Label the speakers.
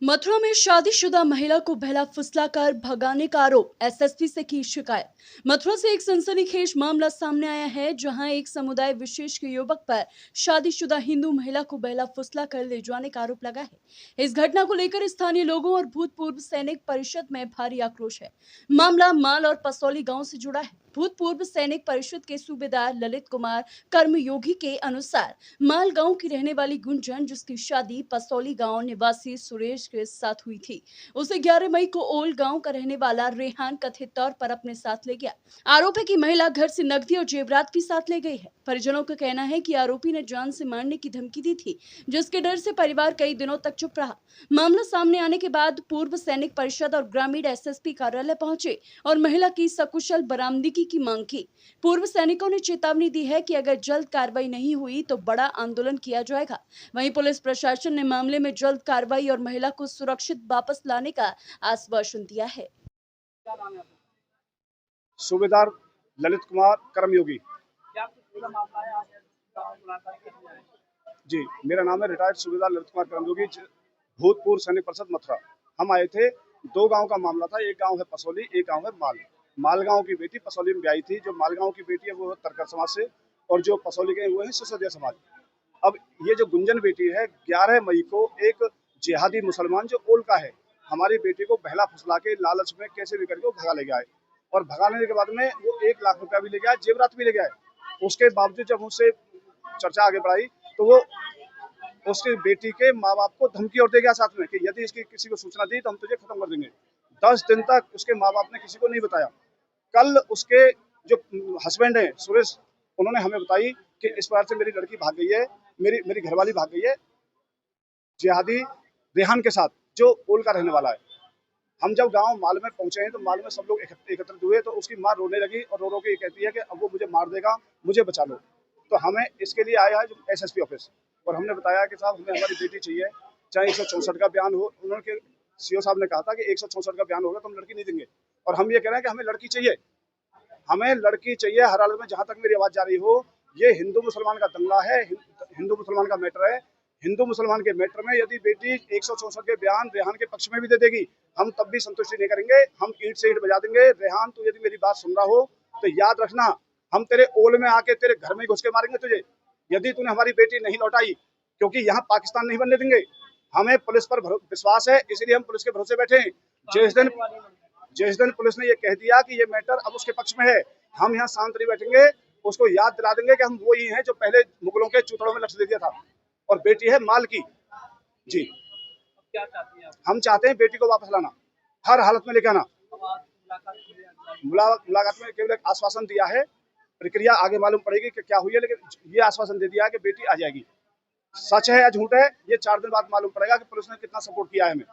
Speaker 1: मथुरा में शादीशुदा महिला को बहला फुसलाकर भगाने का आरोप, एसएसपी से की शिकायत। मथुरा से एक सनसनीखेज मामला सामने आया है, जहां एक समुदाय विशेष के युवक पर शादीशुदा हिंदू महिला को बहला फुसलाकर ले जाने का आरोप लगा है। इस घटना को लेकर स्थानीय लोगों और भूतपूर्व सैनिक परिषद में भारी आक्रोश है। मामला माल और पसौली गांव से जुड़ा है। भूतपूर्व सैनिक परिषद के सूबेदार ललित कुमार कर्मयोगी के अनुसार माल गांव की रहने वाली गुंजन, जिसकी शादी पसौली गांव निवासी सुरेश के साथ हुई थी, उसे 11 मई को ओल गांव का रहने वाला रेहान कथित तौर पर अपने साथ ले गया। आरोप है कि महिला घर से नकदी और जेवरात भी साथ ले गई है। परिजनों का कहना है कि आरोपी ने जान से मारने की धमकी दी थी, जिसके डर से परिवार कई दिनों तक चुप रहा। मामला सामने आने के बाद पूर्व सैनिक परिषद और ग्रामीण एसएसपी कार्यालय पहुंचे और महिला की सकुशल बरामदगी की मांग की। पूर्व सैनिकों ने चेतावनी दी है कि अगर जल्द कार्रवाई नहीं हुई तो बड़ा आंदोलन किया जाएगा। वहीं पुलिस प्रशासन ने मामले में जल्द कार्रवाई और महिला को सुरक्षित वापस लाने का आश्वासन दिया है।
Speaker 2: सूबेदार ललित कुमार कर्मयोगी। जी, मेरा नाम है रिटायर्ड सूबेदार ललित कुमार कर्मयोगी, भूतपूर्व सैनिक परिषद मथुरा। हम आए थे, दो गांव का मामला था। एक गांव है पसौली, एक गांव है माल। माल गांव की बेटी पसौली में ब्याही थी। जो माल गांव की बेटी है वो है तरकर समाज से, और जो पसौली के वो है सिसोदिया समाज। अब ये जो गुंजन बेटी है, 11 मई को एक जिहादी मुसलमान जो ओल का है, हमारी बेटी को बहला फुसला के लालच में कैसे भी करके वो भगा ले गया है। और भगाने के बाद में वो 1 लाख रुपया भी ले गया, जेवरात भी ले गया है। उसके बावजूद जब उससे चर्चा आगे बढ़ाई तो वो उसकी बेटी के माँ बाप को धमकी और दे गया साथ में कि यदि इसकी किसी को सूचना दी तो हम तुझे खत्म कर देंगे। 10 दिन तक उसके माँ बाप ने किसी को नहीं बताया। कल उसके जो हस्बैंड है सुरेश, उन्होंने हमें बताई कि इस बार से मेरी लड़की भाग गई है, मेरी घरवाली भाग गई है जिहादी रेहान के साथ, जो ओल का रहने वाला है। हम जब गांव माल में पहुंचे हैं तो माल में सब लोग एकत्रित हुए, तो उसकी माँ रोने लगी और रो रो के ये कहती है कि अब वो मुझे मार देगा, मुझे बचा लो। तो हमें इसके लिए आया है एसएसपी ऑफिस, और हमने बताया कि साहब हमें हमारी बेटी चाहिए, चाहे 164 का बयान हो। उन्होंने सीओ साहब ने कहा था कि 164 का बयान होगा तो हम लड़की नहीं देंगे, और हम ये कह रहे हैं कि हमें लड़की चाहिए, हमें लड़की चाहिए हर हालत में। जहां तक मेरी आवाज जा रही हो, ये हिंदू मुसलमान का दंगा है, हिंदू मुसलमान का मैटर है। हिंदू मुसलमान के मैटर में यदि बेटी 164 के बयान रेहान के पक्ष में भी दे देगी, हम तब भी संतुष्टि नहीं करेंगे। हम ईंट से ईंट बजा देंगे। रेहान, तू यदि मेरी बात सुन रहा हो तो याद रखना, हम तेरे ओल में आके तेरे घर में घुस के मारेंगे तुझे, यदि तूने हमारी बेटी नहीं लौटाई, क्योंकि यहाँ पाकिस्तान नहीं बनने देंगे। हमें पुलिस पर विश्वास है, इसलिए हम पुलिस के भरोसे बैठे हैं। जिस दिन पुलिस ने ये कह दिया कि ये मैटर अब उसके पक्ष में है, हम यहाँ शांत नहीं बैठेंगे। उसको याद दिला देंगे कि हम वो ही हैं जो पहले मुगलों के चूतड़ों में लक्ष्य दे दिया था, और बेटी है माल की। जी, क्या चाहती हैं आप? हम चाहते हैं बेटी को वापस लाना, हर हालत में लेके आना। मुलाकात में केवल एक आश्वासन दिया है, प्रक्रिया आगे मालूम पड़ेगी कि क्या हुई है, लेकिन ये आश्वासन दे दिया है कि बेटी आ जाएगी। सच है या झूठ है, ये 4 दिन बाद मालूम पड़ेगा कि पुलिस ने कितना सपोर्ट किया है हमें।